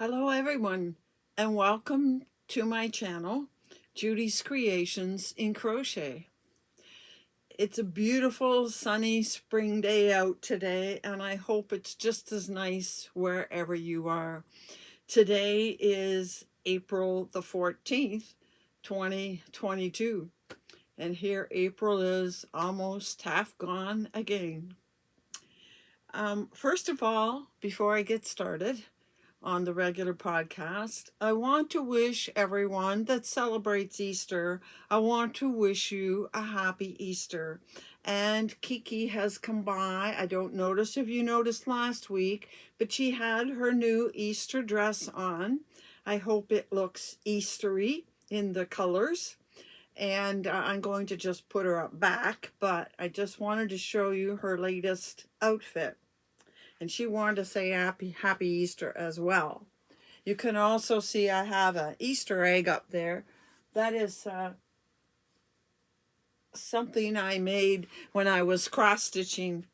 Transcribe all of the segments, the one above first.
Hello everyone and welcome to my channel, Judy's Creations in Crochet. It's a beautiful sunny spring day out today and I hope it's just as nice wherever you are. Today is April the 14th, 2022, and here April is almost half gone again. First of all, before I get started on the regular podcast, I want to wish everyone that celebrates Easter, I want to wish you a happy Easter. And Kiki has come by. I don't notice if you noticed last week, but she had her new Easter dress on. I hope it looks Eastery in the colors. And I'm going to just put her up back, but I just wanted to show you her latest outfit. And she wanted to say happy Easter as well. You can also see I have an Easter egg up there. That is something I made when I was cross-stitching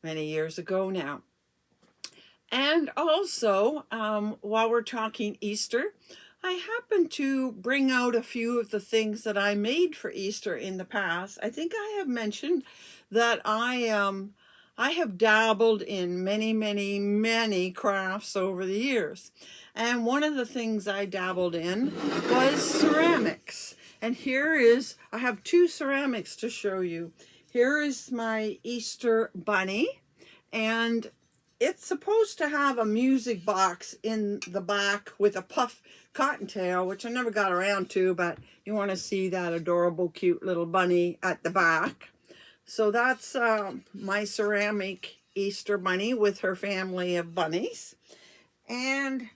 many years ago now. And also, while we're talking Easter, I happen to bring out a few of the things that I made for Easter in the past. I think I have mentioned that I have dabbled in many crafts over the years. And one of the things I dabbled in was ceramics. And I have two ceramics to show you. Here is my Easter bunny, and it's supposed to have a music box in the back with a puff cottontail, which I never got around to, but you want to see that adorable, cute little bunny at the back. So that's my ceramic Easter bunny with her family of bunnies. And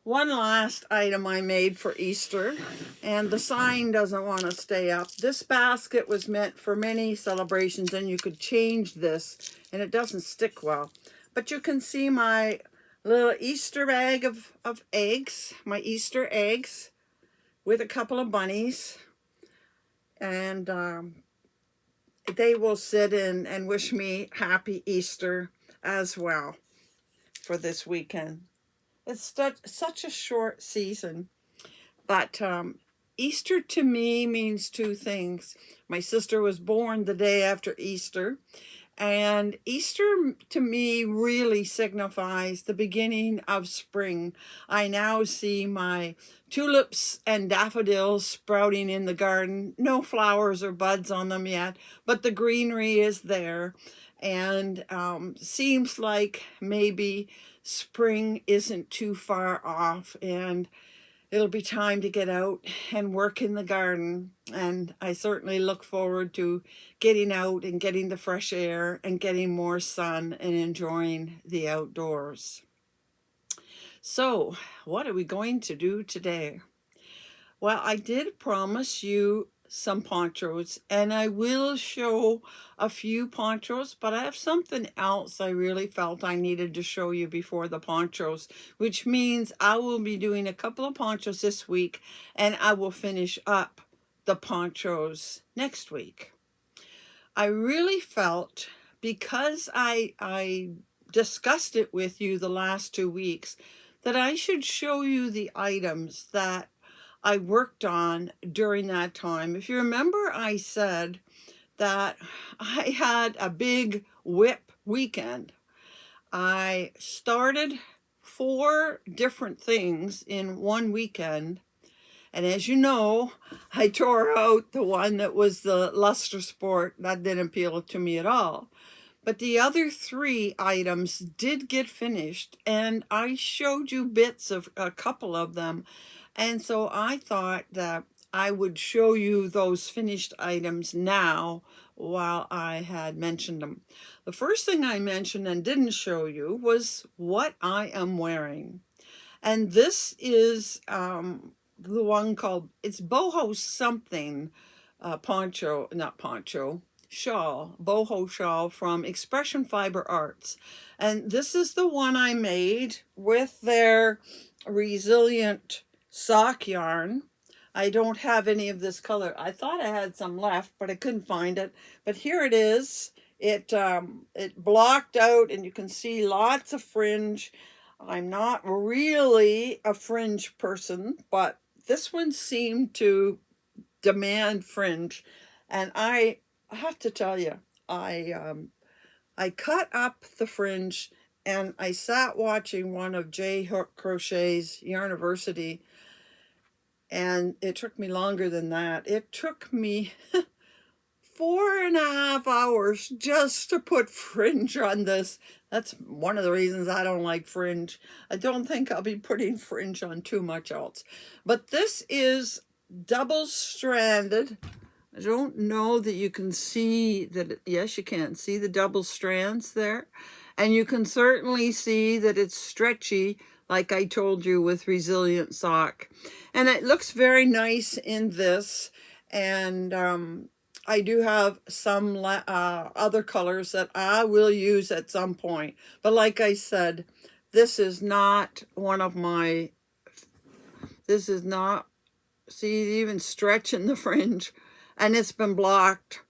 one last item I made for Easter, and the sign doesn't want to stay up. This basket was meant for many celebrations, and you could change this, and it doesn't stick well. But you can see my little Easter bag of eggs, my Easter eggs, with a couple of bunnies. And they will sit in and wish me happy Easter as well for this weekend. It's such a short season, but Easter to me means two things. My sister was born the day after Easter, and Easter to me really signifies the beginning of spring. I now see my tulips and daffodils sprouting in the garden. No flowers or buds on them yet, but the greenery is there. And seems like maybe spring isn't too far off, and it'll be time to get out and work in the garden. And I certainly look forward to getting out and getting the fresh air and getting more sun and enjoying the outdoors. So, what are we going to do today? Well, I did promise you some ponchos, and I will show a few ponchos, but I have something else I really felt I needed to show you before the ponchos, which means I will be doing a couple of ponchos this week, and I will finish up the ponchos next week. I really felt, because I discussed it with you the last 2 weeks, that I should show you the items that I worked on during that time. If you remember, I said that I had a big whip weekend. I started 4 different things in one weekend. And as you know, I tore out the one that was the Luster Sport. That didn't appeal to me at all. But the other 3 items did get finished, and I showed you bits of a couple of them. And so I thought that I would show you those finished items now while I had mentioned them. The first thing I mentioned and didn't show you was what I am wearing. And this is the one called, it's boho something, shawl, boho shawl from Expression Fiber Arts. And this is the one I made with their resilient sock yarn. I don't have any of this color. I thought I had some left, but I couldn't find it. But here it is. It blocked out, and you can see lots of fringe. I'm not really a fringe person, but this one seemed to demand fringe. And I have to tell you, I cut up the fringe and I sat watching one of J. Hook Crochet's Yarniversity, and it took me longer than that. It took me 4.5 hours just to put fringe on this. That's one of the reasons I don't like fringe. I don't think I'll be putting fringe on too much else. But this is double-stranded. I don't know that you can see that. Yes, you can see the double strands there. And you can certainly see that it's stretchy, like I told you, with Resilient Sock. And it looks very nice in this. And I do have some other colors that I will use at some point. But like I said, this is not one of my, this is not, see, even stretching the fringe. And it's been blocked.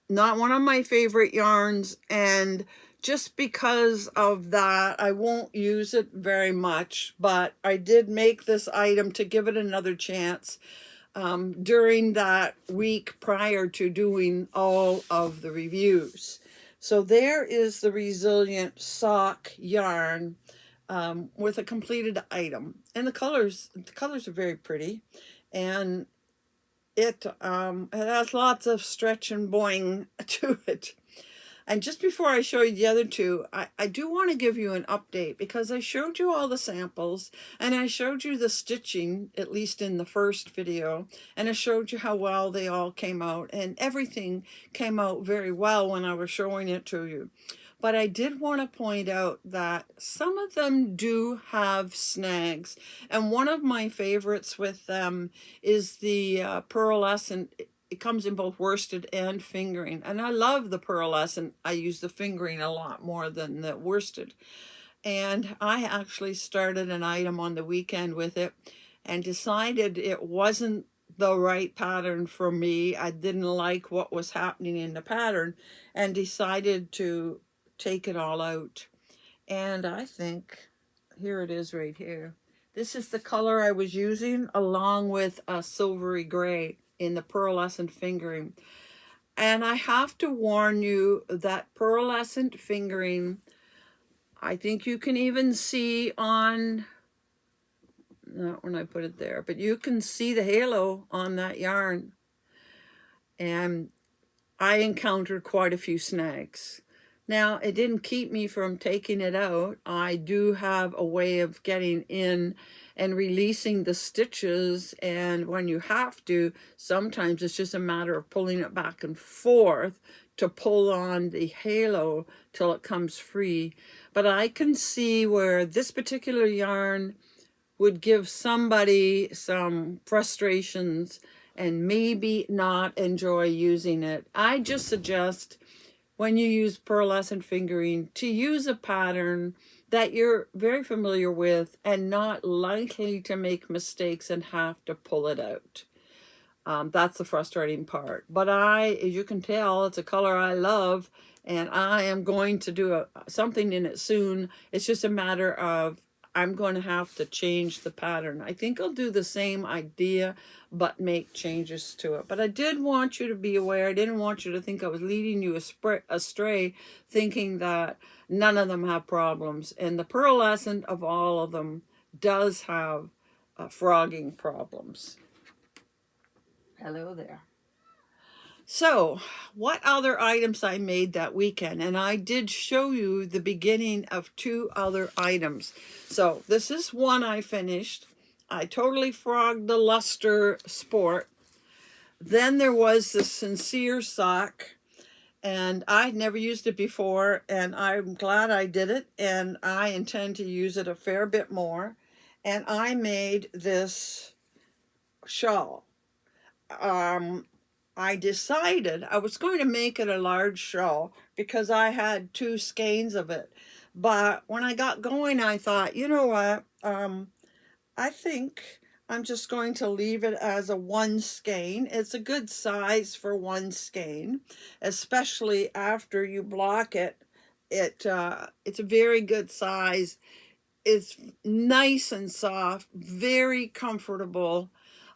Not one of my favorite yarns, and just because of that, I won't use it very much, but I did make this item to give it another chance during that week prior to doing all of the reviews. So there is the Resilient Sock yarn with a completed item, and the colors are very pretty, and it has lots of stretch and boing to it. And just before I show you the other two, I do want to give you an update, because I showed you all the samples and I showed you the stitching, at least in the first video, and I showed you how well they all came out, and everything came out very well when I was showing it to you. But I did want to point out that some of them do have snags. And one of my favorites with them is the pearlescent. It comes in both worsted and fingering. And I love the pearlescent. I use the fingering a lot more than the worsted. And I actually started an item on the weekend with it and decided it wasn't the right pattern for me. I didn't like what was happening in the pattern and decided to take it all out. And I think, here it is right here. This is the color I was using, along with a silvery gray in the pearlescent fingering. And I have to warn you that pearlescent fingering, I think you can even see on, not when I put it there, but you can see the halo on that yarn. And I encountered quite a few snags. Now, it didn't keep me from taking it out. I do have a way of getting in and releasing the stitches, and when you have to, sometimes it's just a matter of pulling it back and forth to pull on the halo till it comes free. But I can see where this particular yarn would give somebody some frustrations and maybe not enjoy using it. I just suggest, when you use pearlescent fingering, to use a pattern that you're very familiar with and not likely to make mistakes and have to pull it out. That's the frustrating part. But as you can tell, it's a color I love, and I am going to do something in it soon. It's just a matter of, I'm going to have to change the pattern. I think I'll do the same idea, but make changes to it. But I did want you to be aware. I didn't want you to think I was leading you astray, thinking that none of them have problems. And the pearlescent of all of them does have frogging problems. Hello there. So, what other items I made that weekend? And I did show you the beginning of 2 other items. So, this is one I finished. I totally frogged the Luster Sport. Then there was the Sincere sock, and I'd never used it before, and I'm glad I did it, and I intend to use it a fair bit more. And I made this shawl. I decided I was going to make it a large shawl because I had 2 skeins of it. But when I got going, I thought, you know what? I think I'm just going to leave it as a 1 skein. It's a good size for 1 skein, especially after you block it It's a very good size. It's nice and soft, very comfortable.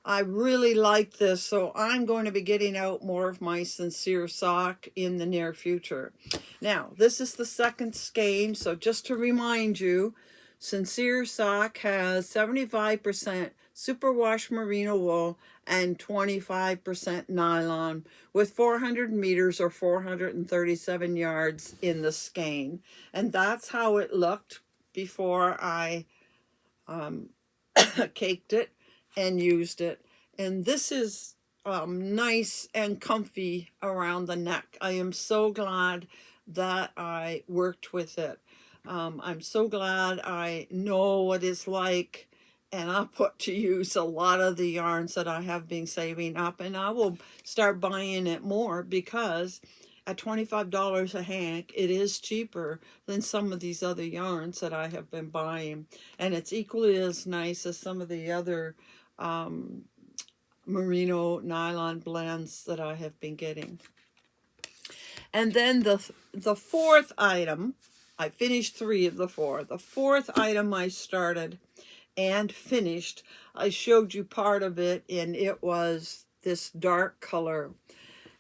I really like this, so I'm going to be getting out more of my Sincere sock in the near future. Now, this is the second skein, so just to remind you, Sincere sock has 75% superwash merino wool and 25% nylon with 400 meters or 437 yards in the skein. And that's how it looked before I caked it and used it. And this is nice and comfy around the neck. I am so glad that I worked with it. I'm so glad I know what it's like, and I put to use a lot of the yarns that I have been saving up, and I will start buying it more because at $25 a hank, it is cheaper than some of these other yarns that I have been buying. And it's equally as nice as some of the other merino nylon blends that I have been getting. And then the fourth item, I finished 3 of the 4. The fourth item I started and finished, I showed you part of it, and it was this dark color.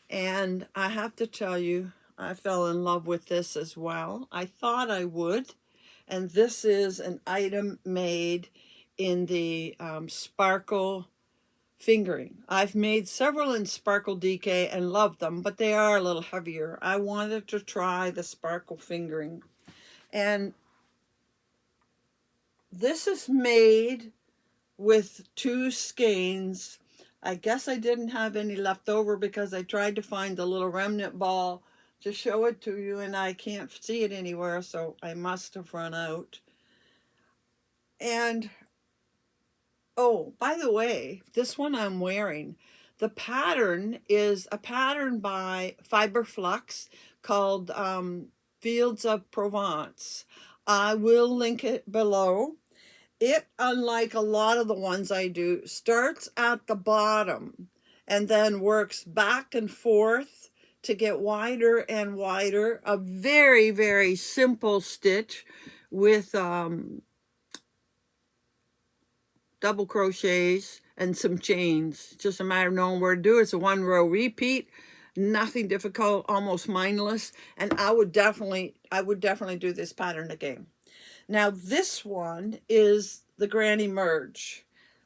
And I have to tell you, I fell in love with this as well. I thought I would. And this is an item made in the sparkle fingering. I've made several in sparkle DK and loved them, but they are a little heavier. I wanted to try the sparkle fingering. And this is made with 2 skeins. I guess I didn't have any left over because I tried to find the little remnant ball to show it to you, and I can't see it anywhere, so I must have run out. And oh, by the way, this one I'm wearing, the pattern is a pattern by Fiber Flux called Fields of Provence. I will link it below. It, unlike a lot of the ones I do, starts at the bottom and then works back and forth to get wider and wider. A very, very simple stitch with double crochets and some chains. It's just a matter of knowing where to do it. It's a 1-row repeat, nothing difficult, almost mindless. And I would definitely do this pattern again. Now this one is the granny merge.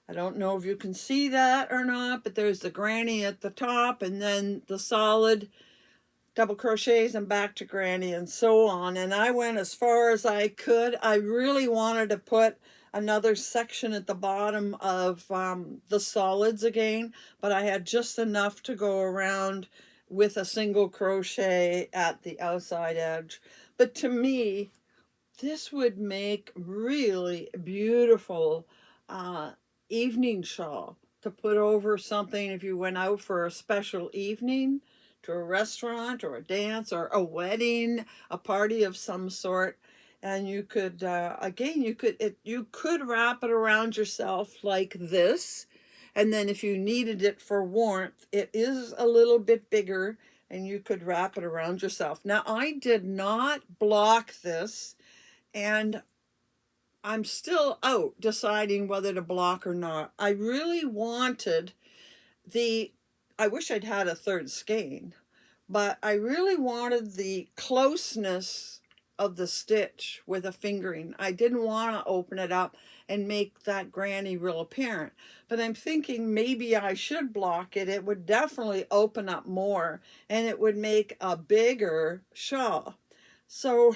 I don't know if you can see that or not, but there's the granny at the top and then the solid double crochets and back to granny and so on. And I went as far as I could. I really wanted to put another section at the bottom of the solids again, but I had just enough to go around with a single crochet at the outside edge. But to me, this would make really beautiful evening shawl to put over something if you went out for a special evening, to a restaurant or a dance or a wedding, a party of some sort. And you could, again, you could wrap it around yourself like this. And then if you needed it for warmth, it is a little bit bigger and you could wrap it around yourself. Now, I did not block this, and I'm still out deciding whether to block or not. I really wanted I wish I'd had a third skein, but I really wanted the closeness of the stitch with a fingering. I didn't want to open it up and make that granny real apparent. But I'm thinking maybe I should block it. It would definitely open up more and it would make a bigger shawl. So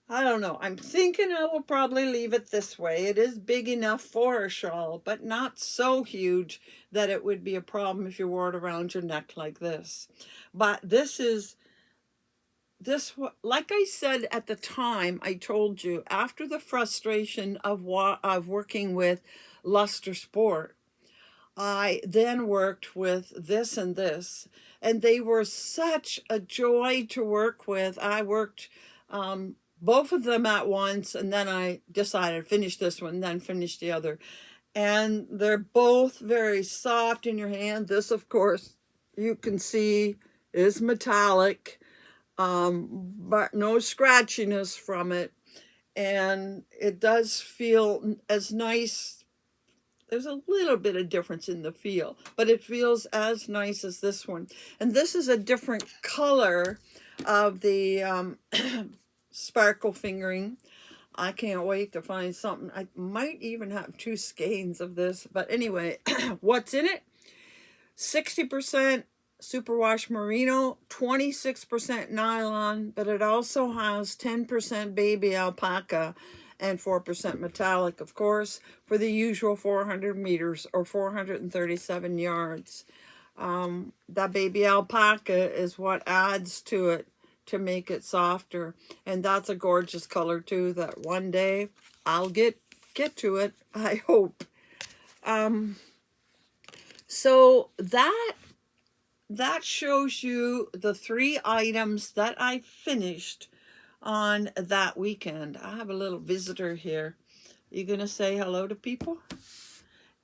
I don't know. I'm thinking I will probably leave it this way. It is big enough for a shawl, but not so huge that it would be a problem if you wore it around your neck like this. But like I said at the time, I told you, after the frustration of working with Luster Sport, I then worked with this and this, and they were such a joy to work with. I worked both of them at once, and then I decided finish this one, then finish the other. And they're both very soft in your hand. This, of course, you can see is metallic. but no scratchiness from it. And it does feel as nice. There's a little bit of difference in the feel, but it feels as nice as this one. And this is a different color of the sparkle fingering. I can't wait to find something. I might even have 2 skeins of this, but anyway, what's in it? 60% superwash merino, 26% nylon, but it also has 10% baby alpaca and 4% metallic, of course, for the usual 400 meters or 437 yards. That baby alpaca is what adds to it to make it softer, and that's a gorgeous color too that one day I'll get to it, I hope. So that shows you the 3 items that I finished on that weekend. I have a little visitor here. You gonna say hello to people?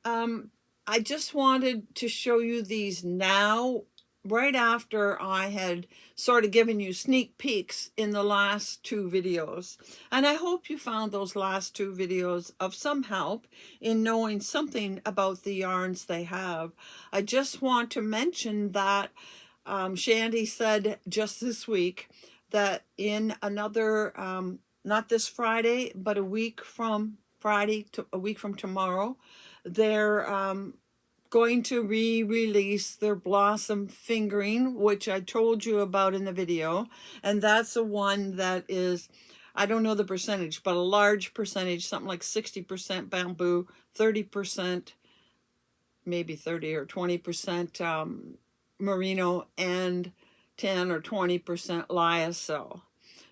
I just wanted to show you these now, right after I had sort of given you sneak peeks in the last 2 videos. And I hope you found those last 2 videos of some help in knowing something about the yarns they have. I just want to mention that Shandy said just this week that in another, not this Friday, but a week from Friday, to a week from tomorrow, they're going to re-release their blossom fingering, which I told you about in the video. And that's the one that is, I don't know the percentage, but a large percentage, something like 60% bamboo, 30%, maybe 30 or 20% merino, and 10 or 20% lyocell.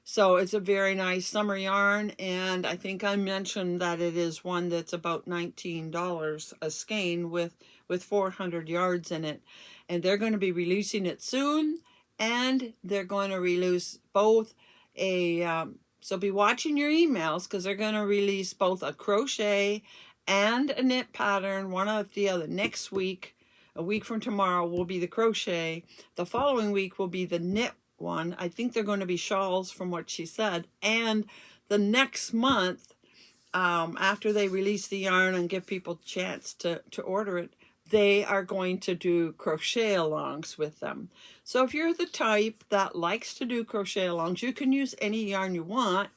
So it's a very nice summer yarn, and I think I mentioned that it is one that's about $19 a skein with 400 yards in it. And they're going to be releasing it soon, and they're going to release both so be watching your emails, because they're going to release both a crochet and a knit pattern, one after the other. Next week, a week from tomorrow, will be the crochet. The following week will be the knit one. I think they're going to be shawls from what she said. And the next month, after they release the yarn and give people a chance to order it, they are going to do crochet alongs with them. So if you're the type that likes to do crochet alongs, you can use any yarn you want,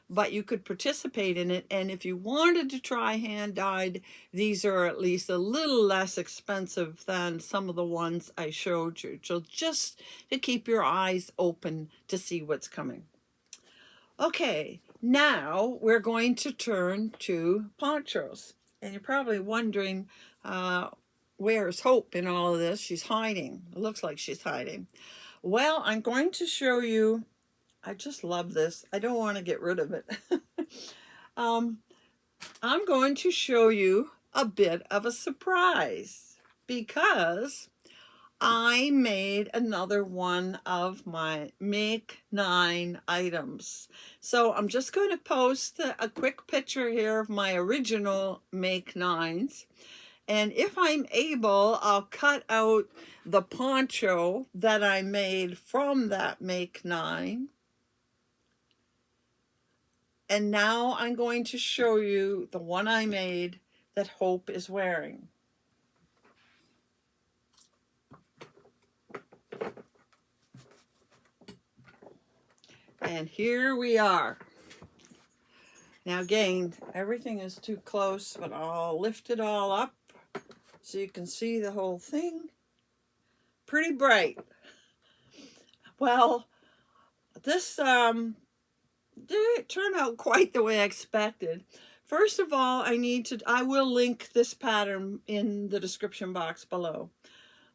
but you could participate in it. And if you wanted to try hand dyed, these are at least a little less expensive than some of the ones I showed you. So just to keep your eyes open to see what's coming. Okay, now we're going to turn to ponchos. And you're probably wondering, where's Hope in all of this? She's hiding. It looks like she's hiding. Well, I'm going to show you. I just love this. I don't want to get rid of it. I'm going to show you a bit of a surprise, because I made another one of my Make 9 items. So I'm just going to post a quick picture here of my original Make 9s. And if I'm able, I'll cut out the poncho that I made from that Make 9. And now I'm going to show you the one I made that Hope is wearing. And here we are. Now again, everything is too close, but I'll lift it all up so you can see the whole thing. Pretty bright. Well, this didn't turn out quite the way I expected. First of all, I will link this pattern in the description box below.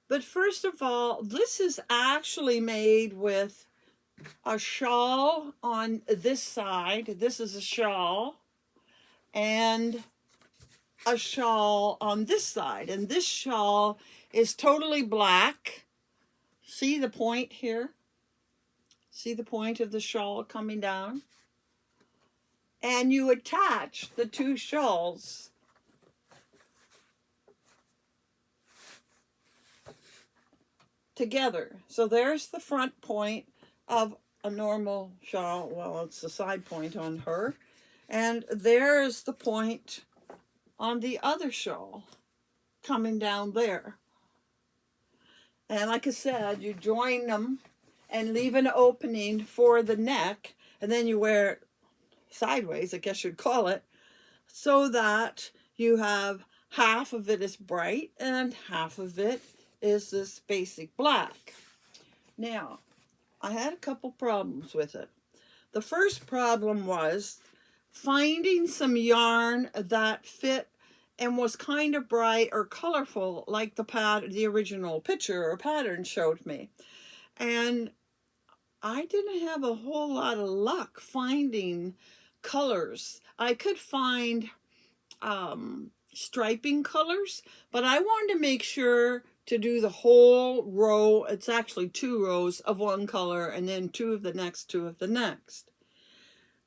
But first of all, this is actually made with a shawl on this side. This is a shawl, and a shawl on this side. And this shawl is totally black. See the point here? See the point of the shawl coming down? And you attach the 2 shawls together. So there's the front point of a normal shawl. Well, it's the side point on her. And there's the point on the other shawl coming down there. And like I said, you join them and leave an opening for the neck, and then you wear it sideways, I guess you'd call it, so that you have half of it is bright and half of it is this basic black. Now, I had a couple problems with it. The first problem was finding some yarn that fit and was kind of bright or colorful like the original picture or pattern showed me. And I didn't have a whole lot of luck finding colors. I could find striping colors, but I wanted to make sure to do the whole row. It's actually 2 rows of one color and then 2 of the next, 2 of the next.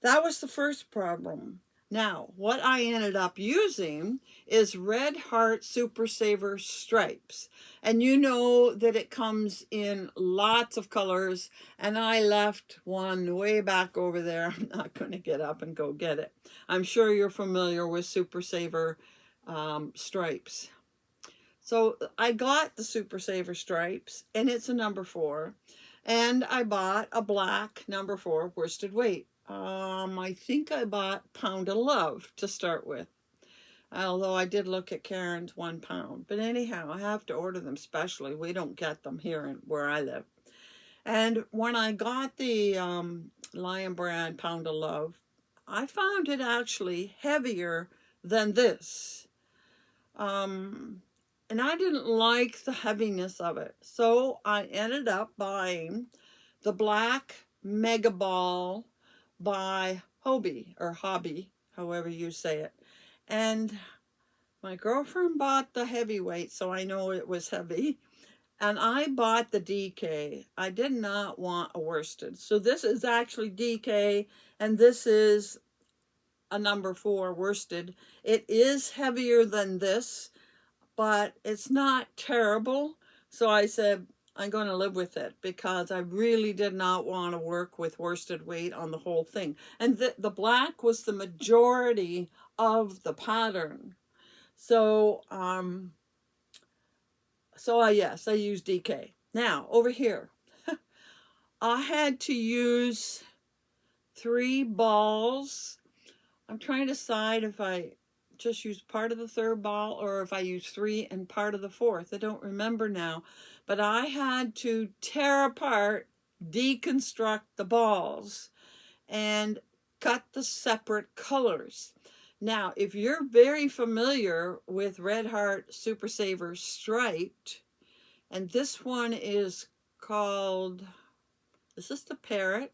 That was the first problem. Now, what I ended up using is Red Heart Super Saver stripes. And you know that it comes in lots of colors, and I left one way back over there. I'm not going to get up and go get it. I'm sure you're familiar with Super Saver stripes. So I got the Super Saver stripes, and it's a number 4. And I bought a black number 4 worsted weight. I think I bought Pound of Love to start with. Although I did look at Karen's 1 pound. But anyhow, I have to order them specially. We don't get them here where I live. And when I got the Lion Brand Pound of Love, I found it actually heavier than this. And I didn't like the heaviness of it. So I ended up buying the black Mega Ball by Hobby, or Hobby, however you say it. And my girlfriend bought the heavyweight, so I know it was heavy. And I bought the DK. I did not want a worsted. So this is actually DK, and this is a number 4 worsted. It is heavier than this, but it's not terrible. So I said, I'm going to live with it because I really did not want to work with worsted weight on the whole thing. And the black was the majority of the pattern. So, yes, I used DK. Now, over here, I had to use 3 balls. I'm trying to decide if I just use part of the 3rd ball or if I use 3 and part of the 4th. I don't remember now. But I had to tear apart, deconstruct the balls, and cut the separate colors. Now, if you're very familiar with Red Heart Super Saver striped, and this one is called, is this the Parrot?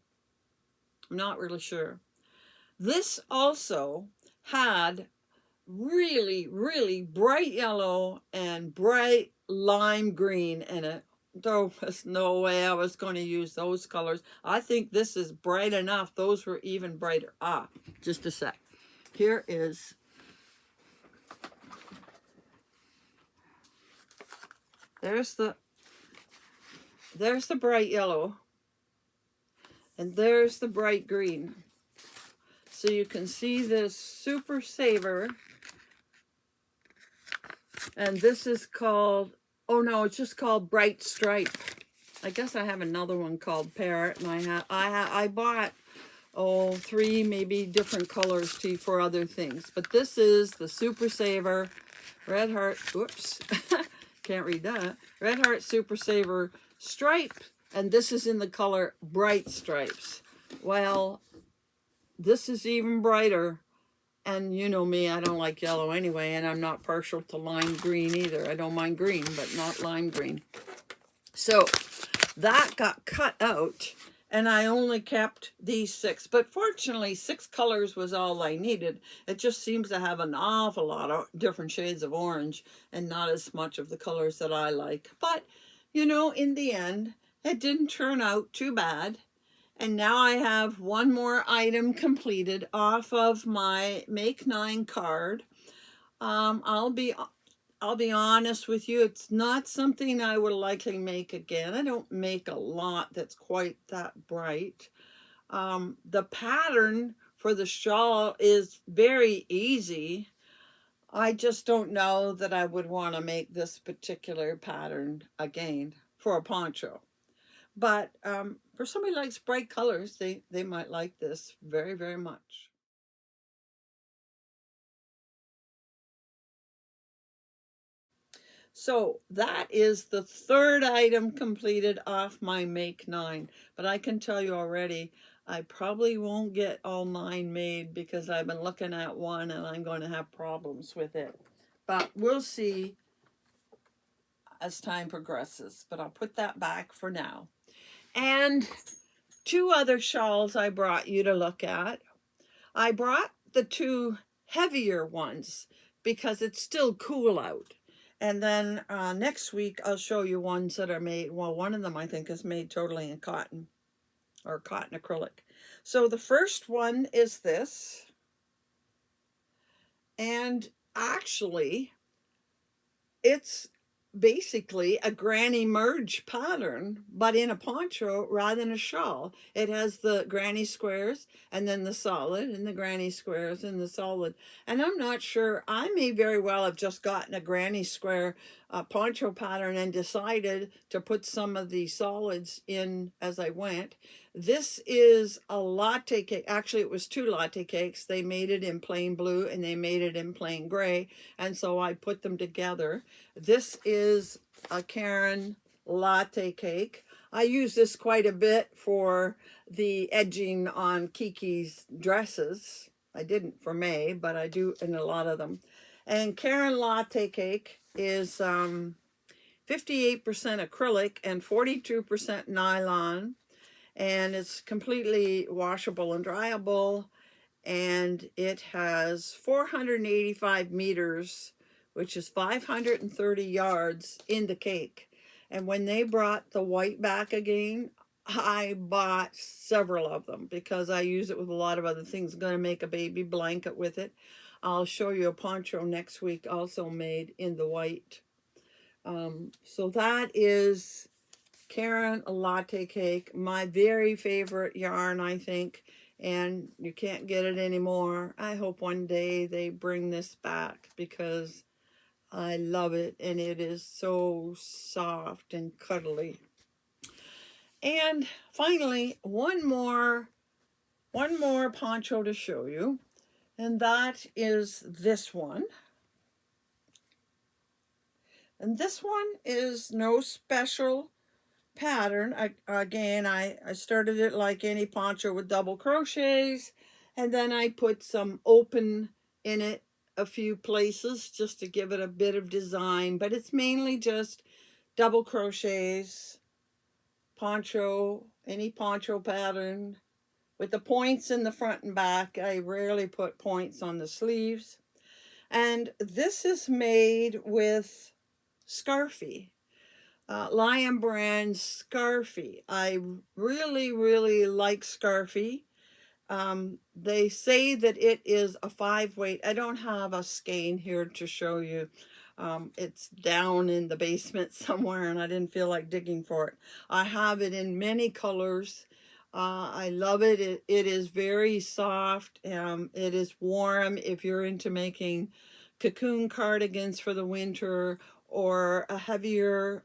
I'm not really sure. This also had really, really bright yellow and bright lime green in it. There was no way I was going to use those colors. I think this is bright enough. Those were even brighter. Just a sec. Here is, there's the bright yellow, and there's the bright green. So you can see this Super Saver, and this is called, oh no, it's just called Bright Stripe. I guess I have another one called Parrot, and I bought 3 maybe different colors for other things. But this is the Super Saver Red Heart, whoops, can't read that. Red Heart Super Saver Stripe, and this is in the color Bright Stripes. Well, this is even brighter. And you know me, I don't like yellow anyway, and I'm not partial to lime green either. I don't mind green, but not lime green. So that got cut out, and I only kept these 6. But fortunately, 6 colors was all I needed. It just seems to have an awful lot of different shades of orange and not as much of the colors that I like. But, you know, in the end, it didn't turn out too bad. And now I have one more item completed off of my Make 9 card. I'll be I'll be honest with you, it's not something I would likely make again. I don't make a lot that's quite that bright. The pattern for the shawl is very easy. I just don't know that I would want to make this particular pattern again for a poncho. But for somebody who likes bright colors, they might like this very, very much. So that is the third item completed off my Make 9. But I can tell you already, I probably won't get all 9 made because I've been looking at one and I'm going to have problems with it. But we'll see as time progresses. But I'll put that back for now. And 2 other shawls I brought you to look at. I brought the 2 heavier ones because it's still cool out. And then next week, I'll show you ones that are made. Well, one of them I think is made totally in cotton or cotton acrylic. So the first one is this. And actually, it's basically a granny merge pattern, but in a poncho rather than a shawl. It has the granny squares and then the solid and the granny squares and the solid. And I'm not sure, I may very well have just gotten a granny square poncho pattern and decided to put some of the solids in as I went. This is a latte cake. Actually, it was 2 latte cakes. They made it in plain blue and they made it in plain gray. And so I put them together. This is a Karen latte cake. I use this quite a bit for the edging on Kiki's dresses. I didn't for May, but I do in a lot of them. And Karen latte cake is 58% acrylic and 42% nylon. And it's completely washable and dryable. And it has 485 meters, which is 530 yards in the cake. And when they brought the white back again, I bought several of them because I use it with a lot of other things. I'm going to make a baby blanket with it. I'll show you a poncho next week also made in the white. So that is Karen latte cake, my very favorite yarn, I think, and you can't get it anymore. I hope one day they bring this back because I love it and it is so soft and cuddly. And finally, one more poncho to show you, and that is this one. And this one is no special pattern. I started it like any poncho with double crochets, and then I put some open in it a few places just to give it a bit of design, but it's mainly just double crochets, poncho, any poncho pattern with the points in the front and back. I rarely put points on the sleeves. And this is made with Scarfie. Lion Brand Scarfie. I really, really like Scarfie. They say that it is a 5 weight. I don't have a skein here to show you. It's down in the basement somewhere and I didn't feel like digging for it. I have it in many colors. I love it. It is very soft. It is warm if you're into making cocoon cardigans for the winter or a heavier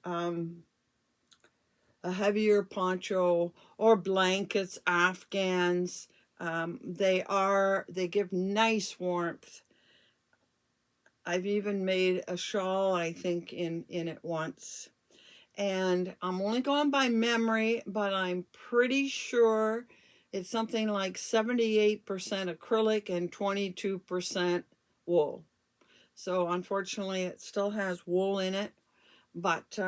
poncho or blankets, afghans. They give nice warmth. I've even made a shawl, I think, in it once. And I'm only going by memory, but I'm pretty sure it's something like 78% acrylic and 22% wool. So unfortunately, it still has wool in it. But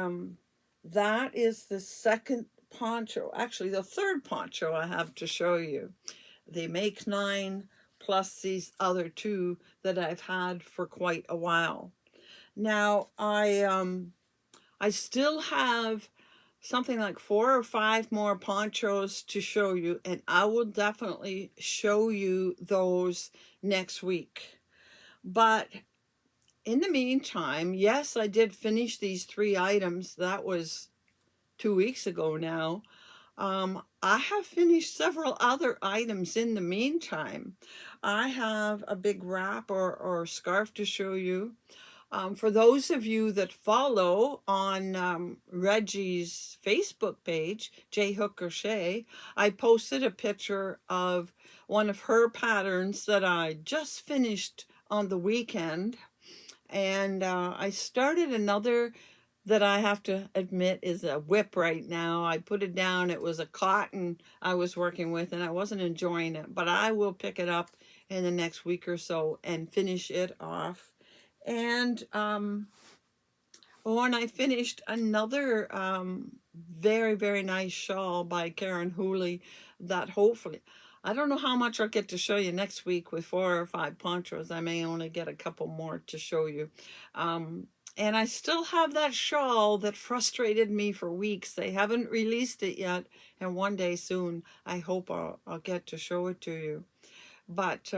that is the second poncho, actually the third poncho I have to show you. They Make 9 plus these other 2 that I've had for quite a while. Now I still have something like 4 or 5 more ponchos to show you, and I will definitely show you those next week. But in the meantime, yes, I did finish these 3 items. That was 2 weeks ago now. I have finished several other items in the meantime. I have a big wrap or scarf to show you. For those of you that follow on Reggie's Facebook page, J Hook Crochet, I posted a picture of one of her patterns that I just finished on the weekend. And I started another that I have to admit is a whip right now. I put it down. It was a cotton I was working with and I wasn't enjoying it, but I will pick it up in the next week or so and finish it off. And and I finished another very, very nice shawl by Karen Hooley that hopefully, I don't know how much I'll get to show you next week with 4 or 5 ponchos. I may only get a couple more to show you. And I still have that shawl that frustrated me for weeks. They haven't released it yet. And one day soon, I hope I'll get to show it to you. But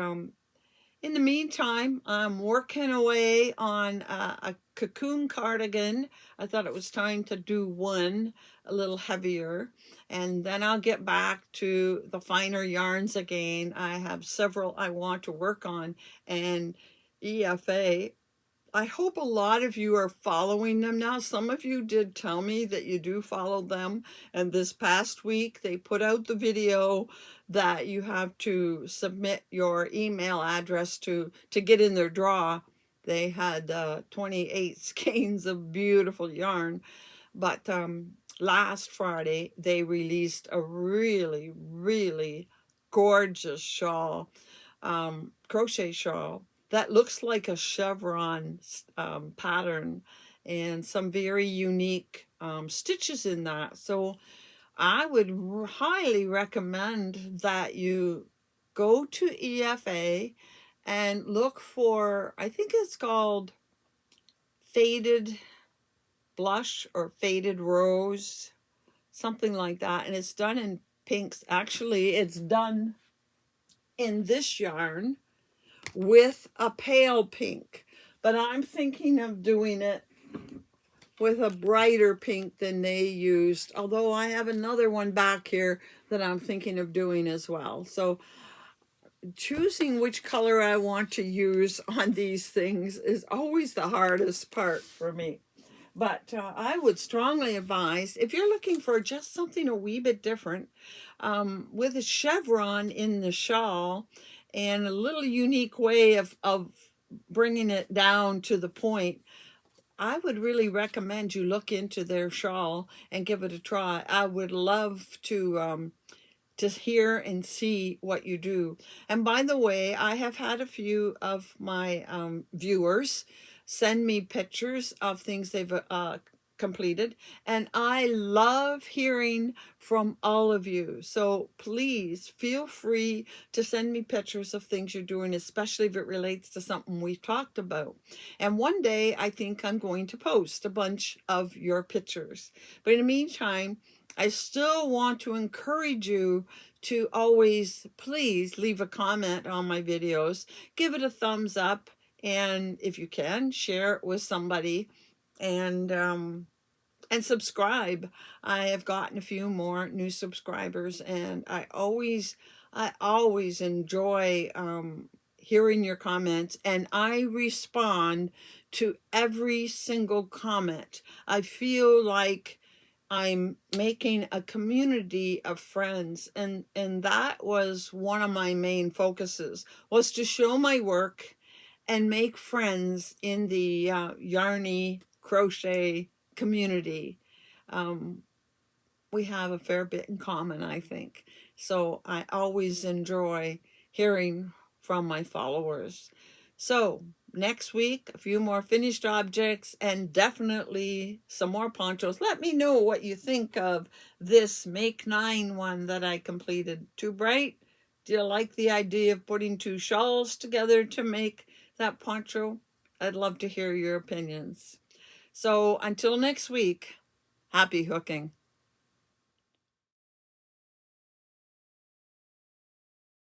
in the meantime, I'm working away on a cocoon cardigan. I thought it was time to do one a little heavier, and then I'll get back to the finer yarns again. I have several I want to work on, and EFA, I hope a lot of you are following them now. Some of you did tell me that you do follow them. And this past week, they put out the video that you have to submit your email address to get in their draw. They had 28 skeins of beautiful yarn. But last Friday, they released a really, really gorgeous shawl, crochet shawl that looks like a chevron pattern and some very unique stitches in that. So I would highly recommend that you go to EFA and look for, I think it's called Faded Blush or Faded Rose, something like that. And it's done in pinks. Actually, it's done in this yarn with a pale pink, but I'm thinking of doing it with a brighter pink than they used, although I have another one back here that I'm thinking of doing as well. So choosing which color I want to use on these things is always the hardest part for me. But I would strongly advise, if you're looking for just something a wee bit different, with a chevron in the shawl and a little unique way of bringing it down to the point, I would really recommend you look into their shawl and give it a try. I would love to hear and see what you do. And by the way, I have had a few of my viewers send me pictures of things they've completed, and I love hearing from all of you. So please feel free to send me pictures of things you're doing, especially if it relates to something we've talked about. And one day I think I'm going to post a bunch of your pictures. But in the meantime, I still want to encourage you to always, please leave a comment on my videos, give it a thumbs up, and if you can, share it with somebody, and subscribe. I have gotten a few more new subscribers, and I always enjoy hearing your comments, and I respond to every single comment. I feel like I'm making a community of friends, and that was one of my main focuses, was to show my work and make friends in the yarny crochet community. We have a fair bit in common, I think. So I always enjoy hearing from my followers. So next week, a few more finished objects and definitely some more ponchos. Let me know what you think of this Make 9 one that I completed. Too bright? Do you like the idea of putting 2 shawls together to make that poncho? I'd love to hear your opinions. So until next week, happy hooking.